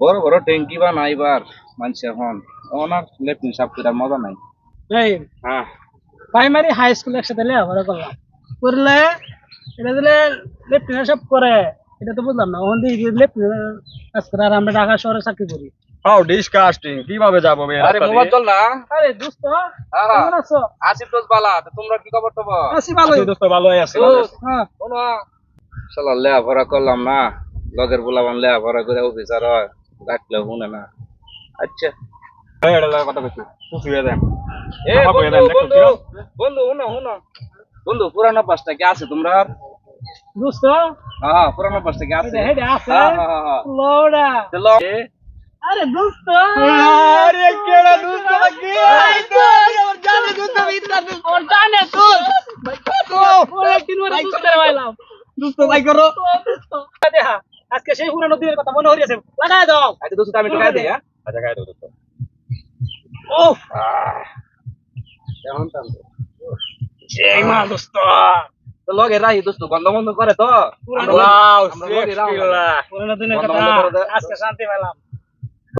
বড় বড় ট্যাঙ্কি বা নাইবার মানুষ এখন ওনার লেফটিন সাপ করে মজা নাই। এই হ্যাঁ প্রাইমারি হাই স্কুল একসাথে লেখাপড়া করলাম করলে এটা দিলে লেফটেন্যান্ট সব করে এটা তো বুঝলাম না ওখান থেকে লেফটেন্যান্ট কাজ করে আর আমরা ঢাকা শহরে চাকরি করি। হাউ ডিসকাস্টিং কিভাবে যাবো বে আরে রাস্তা মোবাইল দিয়ে? চল না। আরে দোস্ত হ্যাঁ কেমন আছো? আসিফ দোস্ত বালা তা তোমরা কি খবর টবর? আছি ভালোই। আছি দোস্ত ভালোই আছি। হ্যাঁ শোনো শালা লেখাপড়া করলাম না, লগের বলাবান লেখাপড়া করে অফিসার হয়, ডাকলে শুনে না। আচ্ছা এই এটা লাগা কথা কইছি খুশি হয়ে যান। এ আমার কইয়া দেন, বন্ধু দেখো বন্ধু কিরম? বন্ধু শুনো শুনো বন্ধু পুরানো পাঁচটা কি আছে তোমরা? দোস্ত হ্যাঁ পুরানো পাঁচটা কি আছে? হেডে আছে হ্যাঁ হ্যাঁ হ্যাঁ লোড়া চলো আরে দোস্ত আরে কেডা দোস্ত লাগি? আমার জানে দোস্ত মিত্রা দোস্ত আমার জানে দোস্ত ওরে তিন মাস দোস্ত রে ভাইলাম দোস্ত ভাই করো। দেখা আজকে সেই পুরানো দিনের কথা মনে হইছে লাগায় দাও। আচ্ছা দোস্ত আমি একটু খাই দিই। হ্যাঁ আচ্ছা গায় দাও দোস্ত। ও কেমন টান এই মা দোস্ত তো লগে রাহি দোস্ত গন্ধ বন্ধ করে তো ওয়াও আমরা লগে রাহি। বিসমিল্লাহ। পুরানো দিনের বন্ধ কথা বন্ধ করে দে। আজকে শান্তি পেলাম।